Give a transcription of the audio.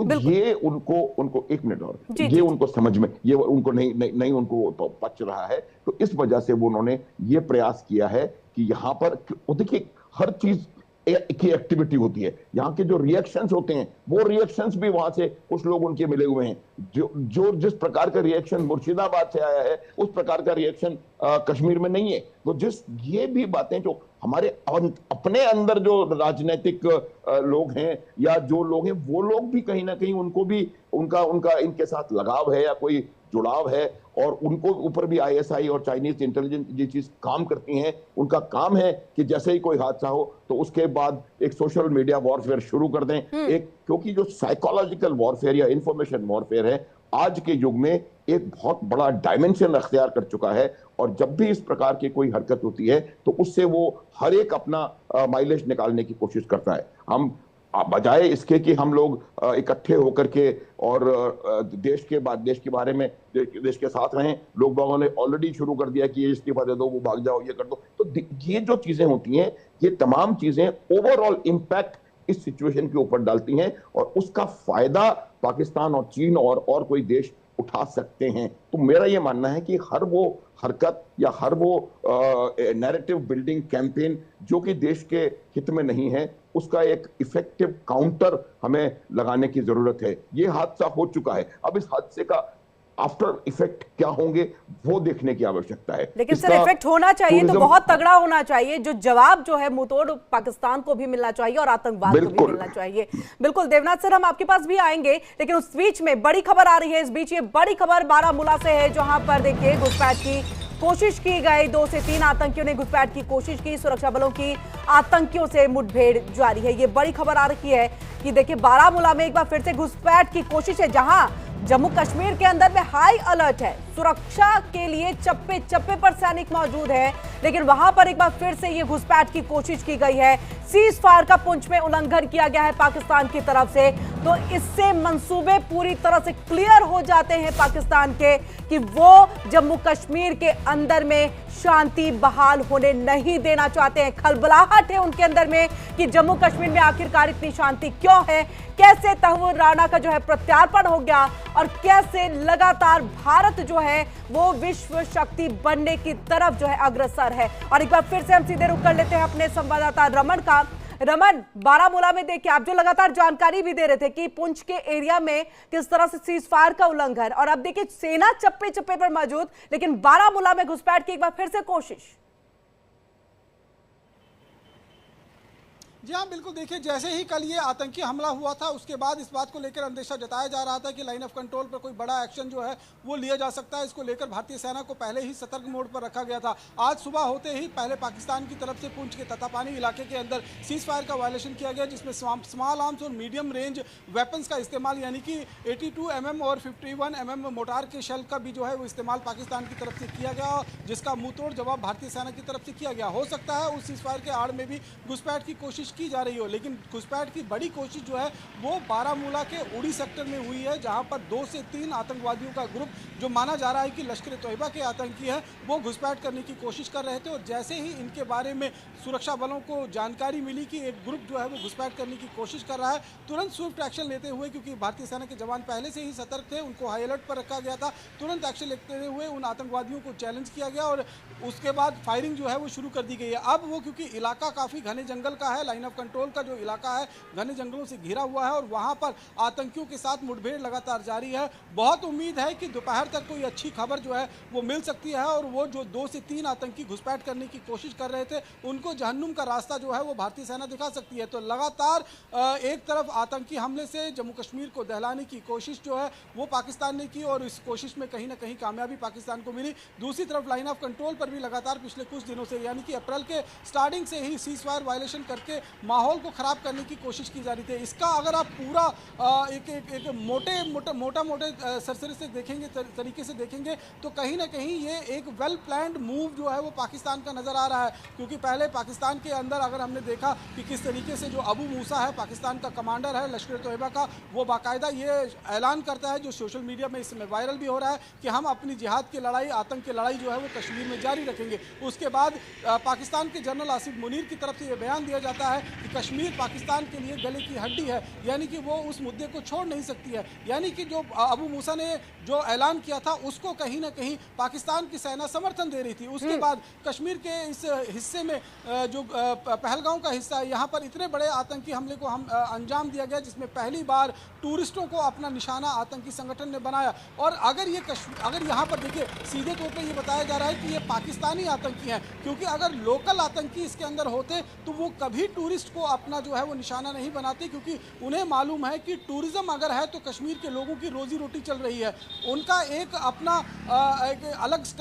तो ये उनको उनको एक मिनट और ये उनको समझ में, ये उनको नहीं उनको पच रहा है। तो इस वजह से वो उन्होंने ये प्रयास किया है कि यहाँ पर देखिए हर चीज की एक्टिविटी होती है, यहाँ के जो रिएक्शंस होते हैं वो रिएक्शंस भी वहां से कुछ लोग उनके मिले हुए हैं। जो जिस प्रकार का रिएक्शन मुर्शिदाबाद से आया है उस प्रकार का रिएक्शन कश्मीर में नहीं है। तो ये भी बातें जो हमारे अपने अंदर जो राजनीतिक लोग हैं या जो लोग हैं वो लोग भी कहीं ना कहीं उनको भी उनका इनके साथ लगाव है या कोई जुड़ाव है, और उनको ऊपर भी आईएसआई और चाइनीज इंटेलिजेंस ये चीज काम करती हैं। उनका काम है कि जैसे ही कोई हादसा हो तो उसके बाद एक सोशल मीडिया वॉरफेयर शुरू कर दें, क्योंकि जो साइकोलॉजिकल वॉरफेयर या इंफॉर्मेशन वॉरफेयर है आज के युग में एक बहुत बड़ा डायमेंशन अख्तियार कर चुका है। और जब भी इस प्रकार की कोई हरकत होती है तो उससे वो हर एक अपना माइलेज निकालने की कोशिश करता है। हम बजाय इसके कि हम लोग इकट्ठे होकर के और देश के बारे में देश के साथ रहें, लोग बागों ने ऑलरेडी शुरू कर दिया कि ये इस्तीफा दे दो, वो भाग जाओ, ये कर दो। तो ये जो चीजें होती हैं ये तमाम चीजें ओवरऑल इंपैक्ट इस सिचुएशन के ऊपर डालती हैं और उसका फायदा पाकिस्तान और चीन और कोई देश उठा सकते हैं। तो मेरा ये मानना है कि हर वो हरकत या हर वो नैरेटिव बिल्डिंग कैंपेन जो कि देश के हित में नहीं है उसका एक इफेक्टिव काउंटर हमें लगाने की जरूरत है। ये हादसा हो चुका है, अब इस हादसे का आफ्टर इफेक्ट क्या होंगे वो देखने की आवश्यकता है। लेकिन सर इफेक्ट होना चाहिए तो बहुत तगड़ा होना चाहिए, जो जवाब जो है मुंहतोड़ पाकिस्तान को भी मिलना चाहिए और आतंकवाद को भी मिलना चाहिए। बिल्कुल देवनाथ सर, हम आपके पास भी आएंगे, लेकिन उस बीच में बड़ी खबर आ रही है। इस बीच ये बड़ी खबर बारामूला से है, जहां पर देखिए घुसपैठ की कोशिश की गई। 2 से 3 आतंकियों ने घुसपैठ की कोशिश की, सुरक्षा बलों की आतंकियों से मुठभेड़ जारी है। ये बड़ी खबर आ रही है कि देखिए बारामूला में एक बार फिर से घुसपैठ की कोशिश है, जहां जम्मू कश्मीर के अंदर में हाई अलर्ट है, सुरक्षा के लिए चप्पे चप्पे पर सैनिक मौजूद है, लेकिन वहां पर एक बार फिर से ये घुसपैठ की कोशिश की गई है। सीज फायर का पुंछ में उल्लंघन किया गया है पाकिस्तान की तरफ से। तो इससे मंसूबे पूरी तरह से क्लियर हो जाते हैं पाकिस्तान के कि वो जम्मू कश्मीर के अंदर में शांति बहाल होने नहीं देना चाहते हैं। खलबलाहट है उनके अंदर में कि जम्मू कश्मीर में आखिरकार इतनी शांति क्यों है, कैसे तहव्वुर राणा का जो है प्रत्यार्पण हो गया और कैसे लगातार भारत जो है वो विश्व शक्ति बनने की तरफ जो है अग्रसर है। और एक बार फिर से हम सीधे रुक कर लेते हैं अपने संवाददाता रमन का। रमन, बारामूला में देखिए आप जो लगातार जानकारी भी दे रहे थे कि पुंछ के एरिया में किस तरह से सीज फायर का उल्लंघन, और अब देखिए सेना चप्पे चप्पे पर मौजूद, लेकिन बारामूला में घुसपैठ की एक बार फिर से कोशिश। जी हाँ, बिल्कुल। देखिए, जैसे ही कल ये आतंकी हमला हुआ था उसके बाद इस बात को लेकर अंदेशा जताया जा रहा था कि लाइन ऑफ कंट्रोल पर कोई बड़ा एक्शन जो है वो लिया जा सकता है। इसको लेकर भारतीय सेना को पहले ही सतर्क मोड पर रखा गया था। आज सुबह होते ही पहले पाकिस्तान की तरफ से पुंछ के ततापानी इलाके के अंदर सीज फायर का वायलेशन किया गया, जिसमें स्मॉल आर्म्स और मीडियम रेंज वेपन्स का इस्तेमाल, यानी कि 82 mm और 51 mm मोटार के शेल का भी जो है वो इस्तेमाल पाकिस्तान की तरफ से किया गया, जिसका मुंहतोड़ जवाब भारतीय सेना की तरफ से किया गया। हो सकता है उस सीज फायर के आड़ में भी घुसपैठ की कोशिश की जा रही हो, लेकिन घुसपैठ की बड़ी कोशिश जो है वो बारामूला के उड़ी सेक्टर में हुई है, जहां पर 2 से 3 आतंकवादियों का ग्रुप, जो माना जा रहा है कि लश्कर तोयबा के आतंकी हैं, वो घुसपैठ करने की कोशिश कर रहे थे। और जैसे ही इनके बारे में सुरक्षा बलों को जानकारी मिली कि एक ग्रुप जो है वो घुसपैठ करने की कोशिश कर रहा है, तुरंत स्विफ्ट एक्शन लेते हुए, क्योंकि भारतीय सेना के जवान पहले से ही सतर्क थे, उनको हाई अलर्ट पर रखा गया था, तुरंत एक्शन लेते हुए उन आतंकवादियों को चैलेंज किया गया और उसके बाद फायरिंग जो है वो शुरू कर दी गई है। अब वो, क्योंकि इलाका काफ़ी घने जंगल का है, लाइन ऑफ कंट्रोल का जो इलाका है घने जंगलों से घिरा हुआ है और वहां पर आतंकियों के साथ मुठभेड़ लगातार जारी है। बहुत उम्मीद है कि दोपहर तक कोई अच्छी खबर जो है वो मिल सकती है और वो जो 2 से 3 आतंकी घुसपैठ करने की कोशिश कर रहे थे उनको जहन्नुम का रास्ता जो है वो भारतीय सेना दिखा सकती है। तो लगातार एक तरफ आतंकी हमले से जम्मू कश्मीर को दहलाने की कोशिश जो है वो पाकिस्तान ने की और इस कोशिश में कहीं ना कहीं कामयाबी पाकिस्तान को मिली। दूसरी तरफ लाइन ऑफ कंट्रोल पर भी लगातार पिछले कुछ दिनों से, यानी कि अप्रैल के स्टार्टिंग से ही सीज फायर वायलेशन करके माहौल को खराब करने की कोशिश की जा रही थी। इसका अगर आप पूरा एक मोटे सरसरी से देखेंगे, तरीके से देखेंगे, तो कहीं ना कहीं ये एक वेल प्लान्ड मूव जो है वो पाकिस्तान का नजर आ रहा है। क्योंकि पहले पाकिस्तान के अंदर अगर हमने देखा कि किस तरीके से जो अबू मूसा है, पाकिस्तान का कमांडर है लश्कर तोयबा का, वो बाकायदा ये ऐलान करता है, जो सोशल मीडिया में इस समय वायरल भी हो रहा है, कि हम अपनी जिहाद की लड़ाई, आतंक की लड़ाई जो है वो कश्मीर में जारी रखेंगे। उसके बाद पाकिस्तान के जनरल आसिफ मुनीर की तरफ से ये बयान दिया जाता है कि कश्मीर पाकिस्तान के लिए गले की हड्डी है, यानी कि वो उस मुद्दे को छोड़ नहीं सकती है। यानी कि जो अबू मूसा ने जो ऐलान किया था उसको कहीं ना कहीं पाकिस्तान की सेना समर्थन दे रही थी। उसके बाद कश्मीर के इस हिस्से में जो पहलगांव का हिस्सा है, यहाँ पर इतने बड़े आतंकी हमले को अंजाम दिया गया, जिसमें पहली बार टूरिस्टों को अपना निशाना आतंकी संगठन ने बनाया। और अगर यहाँ पर देखिए सीधे तौर पे ये बताया जा रहा है कि ये पाकिस्तानी आतंकी हैं, क्योंकि अगर लोकल आतंकी इसके अंदर होते तो वो कभी टूरिस्ट को अपना जो है वो निशाना नहीं बनाते, क्योंकि उन्हें मालूम है कि टूरिज्म अगर है तो कश्मीर के लोगों की रोजी रोटी चल रही है। उनका एक अपना एक अलग